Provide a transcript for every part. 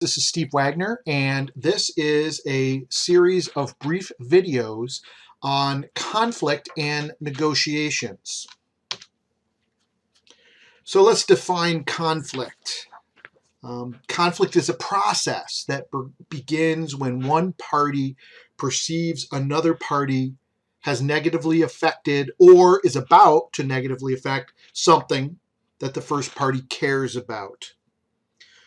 This is Steve Wagner, and this is a series of brief videos on conflict and negotiations. So let's define conflict. Conflict is a process that begins when one party perceives another party has negatively affected or is about to negatively affect something that the first party cares about.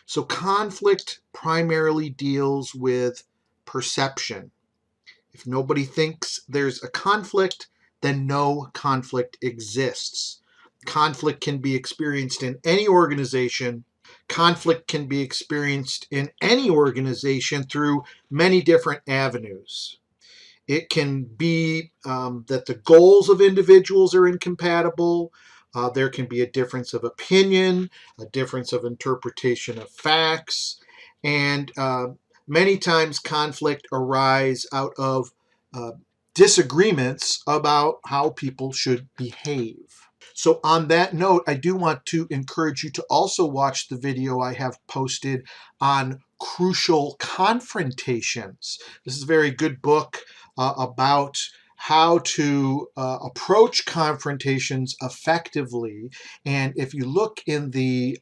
So conflict primarily deals with perception. If nobody thinks there's a conflict, then no conflict exists. Conflict can be experienced in any organization. Conflict can be experienced in any organization through many different avenues. It can be that the goals of individuals are incompatible. There can be a difference of opinion, a difference of interpretation of facts, and many times conflict arises out of disagreements about how people should behave. So on that note, I do want to encourage you to also watch the video I have posted on crucial confrontations. This is a very good book about how to approach confrontations effectively. And if you look in the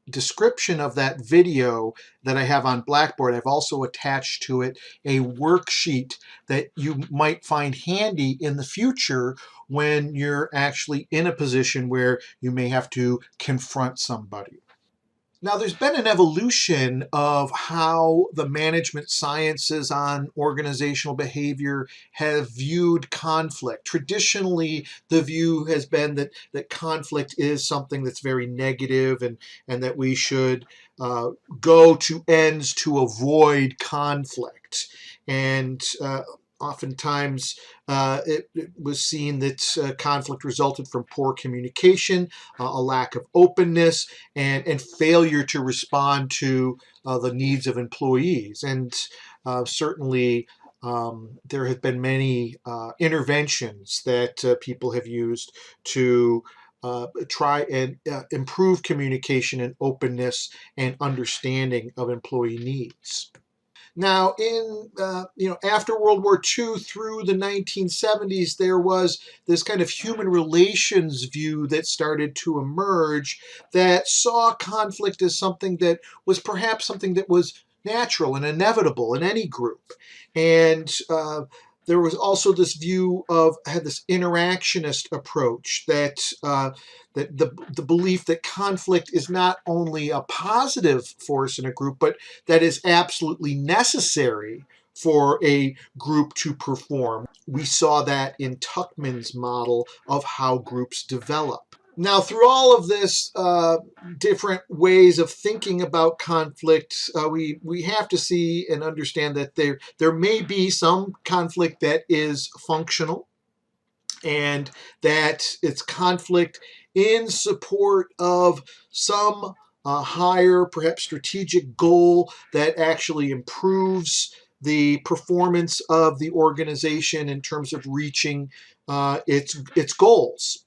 description of that video that I have on Blackboard, I've also attached to it a worksheet that you might find handy in the future when you're actually in a position where you may have to confront somebody. Now, there's been an evolution of how the management sciences on organizational behavior have viewed conflict. Traditionally, the view has been that conflict is something that's very negative and that we should go to ends to avoid conflict. And oftentimes, it was seen that conflict resulted from poor communication, a lack of openness, and failure to respond to the needs of employees. And certainly, there have been many interventions that people have used to try and improve communication and openness and understanding of employee needs. Now, in after World War II through the 1970s, there was this kind of human relations view that started to emerge that saw conflict as something that was perhaps something that was natural and inevitable in any group. And there was also this view of had this interactionist approach that that the belief that conflict is not only a positive force in a group, but that is absolutely necessary for a group to perform. We saw that in Tuckman's model of how groups develop. Now, through all of this different ways of thinking about conflict, we have to see and understand that there may be some conflict that is functional, and that it's conflict in support of some higher, perhaps strategic goal that actually improves the performance of the organization in terms of reaching its goals.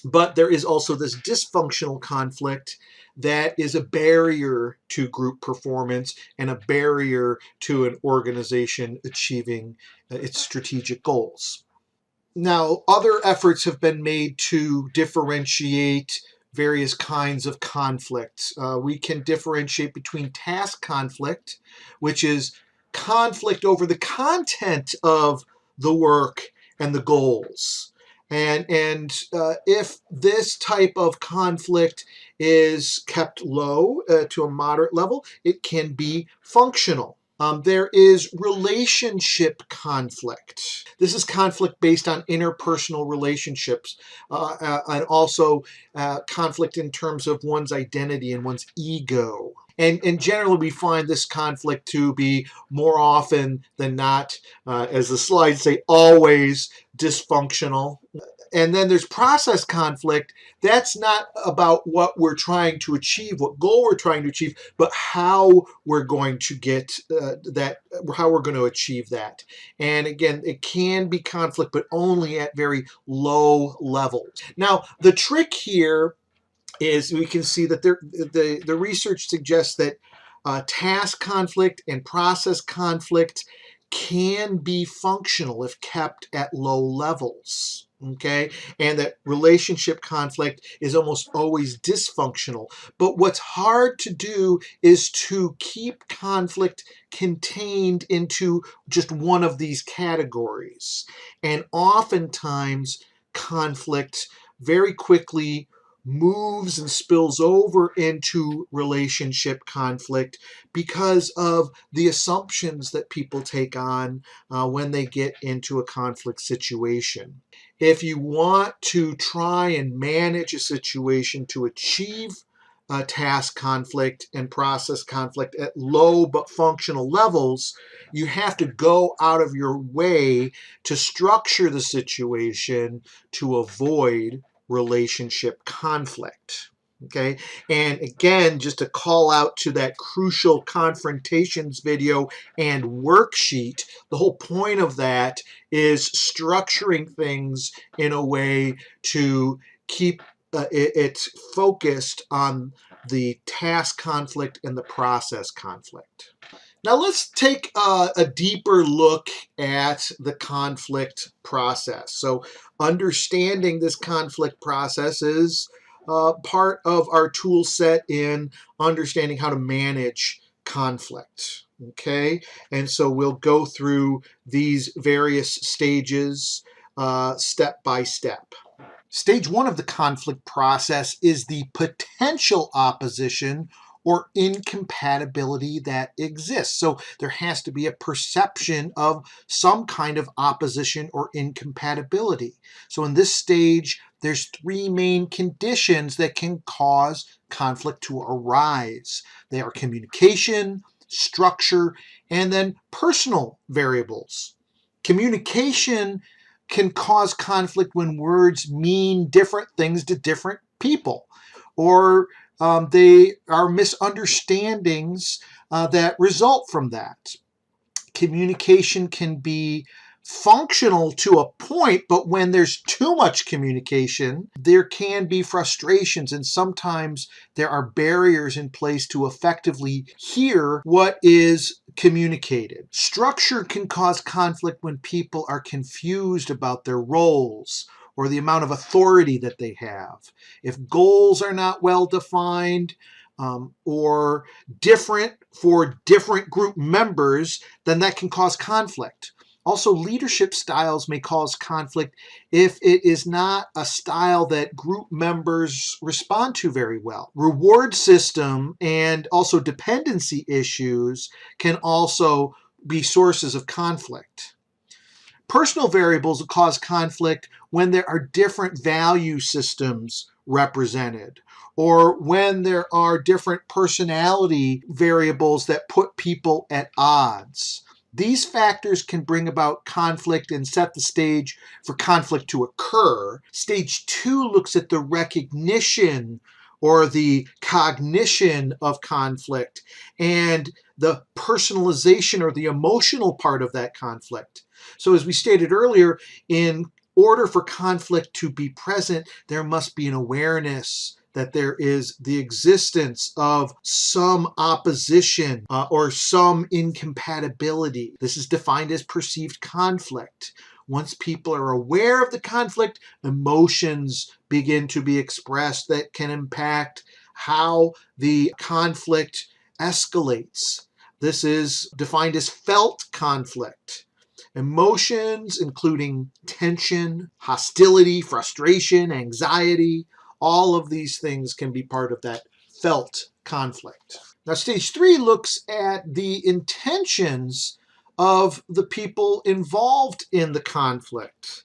But there is also this dysfunctional conflict that is a barrier to group performance and a barrier to an organization achieving its strategic goals. Now, other efforts have been made to differentiate various kinds of conflicts. We can differentiate between task conflict, which is conflict over the content of the work and the goals. And if this type of conflict is kept low to a moderate level, it can be functional. There is relationship conflict. This is conflict based on interpersonal relationships and also conflict in terms of one's identity and one's ego. And generally, we find this conflict to be more often than not, as the slides say, always dysfunctional. And then there's process conflict. That's not about what we're trying to achieve, what goal we're trying to achieve, but how we're going to get how we're going to achieve that. And again, it can be conflict, but only at very low levels. Now, the trick here is we can see that the research suggests that Task conflict and process conflict can be functional if kept at low levels. Okay, and that relationship conflict is almost always dysfunctional. But what's hard to do is to keep conflict contained into just one of these categories. And oftentimes, conflict very quickly moves and spills over into relationship conflict because of the assumptions that people take on when they get into a conflict situation. If you want to try and manage a situation to achieve task conflict and process conflict at low but functional levels, you have to go out of your way to structure the situation to avoid relationship conflict. Okay, and again, just to call out to that crucial confrontations video and worksheet, the whole point of that is structuring things in a way to keep it focused on the task conflict and the process conflict. Now let's take a deeper look at the conflict process. So understanding this conflict process is part of our tool set in understanding how to manage conflict. Okay, and so we'll go through these various stages step by step. Stage one of the conflict process is the potential opposition or incompatibility that exists. So there has to be a perception of some kind of opposition or incompatibility. So in this stage, there's three main conditions that can cause conflict to arise. They are communication, structure, and then personal variables. Communication can cause conflict when words mean different things to different people, or they are misunderstandings that result from that. Communication can be functional to a point, but when there's too much communication, there can be frustrations, and sometimes there are barriers in place to effectively hear what is communicated. Structure can cause conflict when people are confused about their roles or the amount of authority that they have. If goals are not well defined, or different for different group members, then that can cause conflict. Also, leadership styles may cause conflict if it is not a style that group members respond to very well. Reward system and also dependency issues can also be sources of conflict. Personal variables will cause conflict when there are different value systems represented, or when there are different personality variables that put people at odds. These factors can bring about conflict and set the stage for conflict to occur. Stage two looks at the recognition or the cognition of conflict and the personalization or the emotional part of that conflict. So as we stated earlier, in order for conflict to be present, there must be an awareness that there is the existence of some opposition or some incompatibility. This is defined as perceived conflict. Once people are aware of the conflict, emotions begin to be expressed that can impact how the conflict escalates. This is defined as felt conflict. Emotions, including tension, hostility, frustration, anxiety, all of these things can be part of that felt conflict. Now, stage three looks at the intentions of the people involved in the conflict.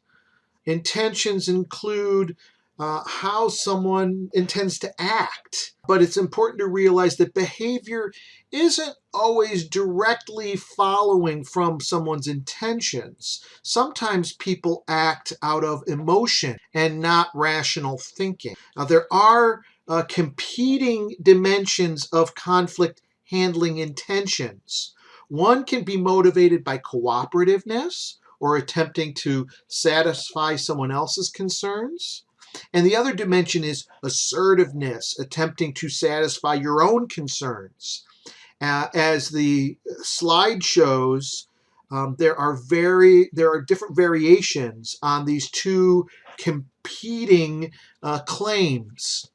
Intentions include how someone intends to act, but it's important to realize that behavior isn't always directly following from someone's intentions. Sometimes people act out of emotion and not rational thinking. Now, there are competing dimensions of conflict handling intentions. One can be motivated by cooperativeness or attempting to satisfy someone else's concerns. And the other dimension is assertiveness, attempting to satisfy your own concerns. As the slide shows, there are different variations on these two competing claims.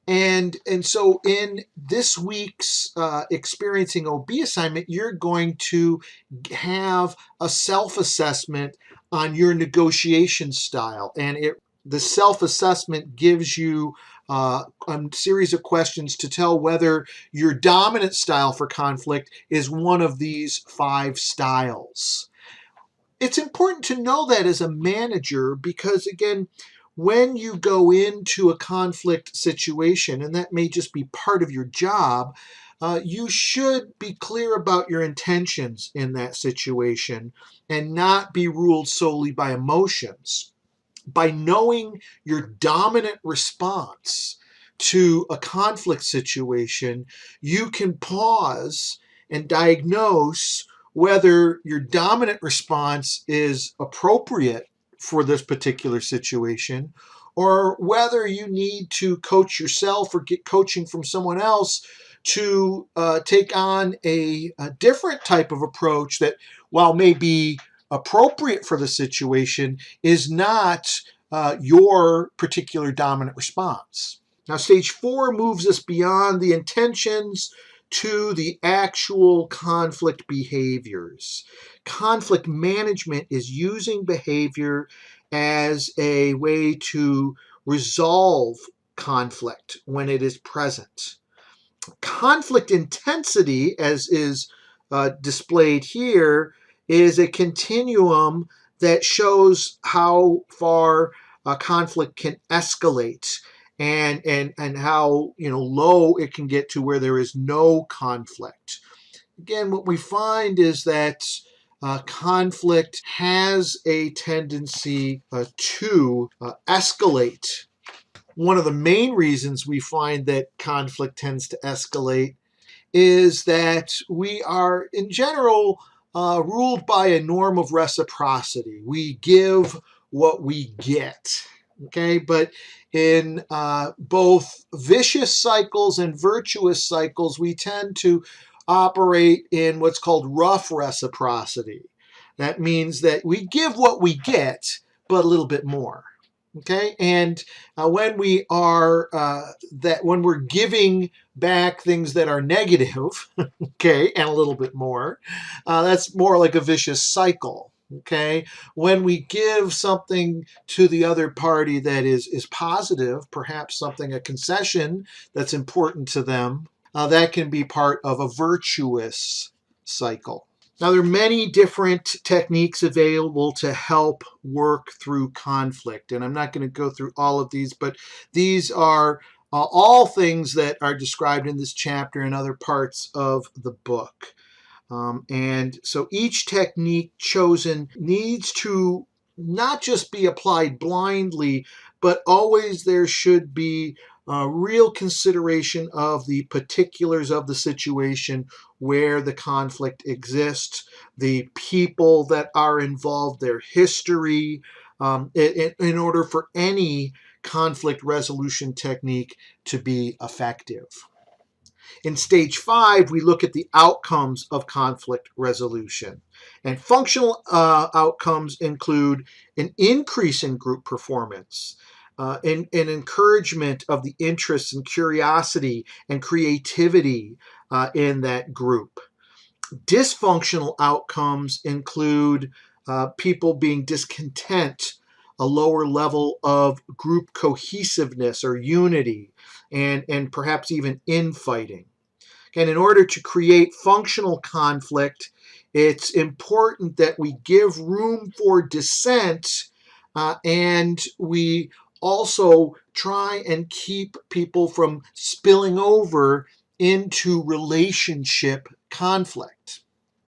And so in this week's Experiencing OB assignment, you're going to have a self-assessment on your negotiation style. And the self-assessment gives you a series of questions to tell whether your dominant style for conflict is one of these 5 styles. It's important to know that as a manager because, again, when you go into a conflict situation, and that may just be part of your job, you should be clear about your intentions in that situation and not be ruled solely by emotions. By knowing your dominant response to a conflict situation, you can pause and diagnose whether your dominant response is appropriate for this particular situation, or whether you need to coach yourself or get coaching from someone else to take on a different type of approach that, while may be appropriate for the situation, is not your particular dominant response. Now, stage 4 moves us beyond the intentions to the actual conflict behaviors. Conflict management is using behavior as a way to resolve conflict when it is present. Conflict intensity, as is displayed here, is a continuum that shows how far conflict can escalate and how low it can get to where there is no conflict. Again, what we find is that conflict has a tendency to escalate. One of the main reasons we find that conflict tends to escalate is that we are, in general, ruled by a norm of reciprocity. We give what we get. Okay, but in both vicious cycles and virtuous cycles, we tend to operate in what's called rough reciprocity. That means that we give what we get, but a little bit more. Okay, and when we're giving back things that are negative, okay, and a little bit more, that's more like a vicious cycle. Okay, when we give something to the other party that is positive, perhaps a concession that's important to them, that can be part of a virtuous cycle. Now, there are many different techniques available to help work through conflict, and I'm not going to go through all of these, but these are all things that are described in this chapter and other parts of the book. And so each technique chosen needs to not just be applied blindly, but always there should be real consideration of the particulars of the situation where the conflict exists, the people that are involved, their history, in order for any conflict resolution technique to be effective. In stage 5, we look at the outcomes of conflict resolution. And functional outcomes include an increase in group performance, an encouragement of the interests and curiosity and creativity in that group. Dysfunctional outcomes include people being discontent, a lower level of group cohesiveness or unity, and perhaps even infighting. And in order to create functional conflict, it's important that we give room for dissent, and we also try and keep people from spilling over into relationship conflict.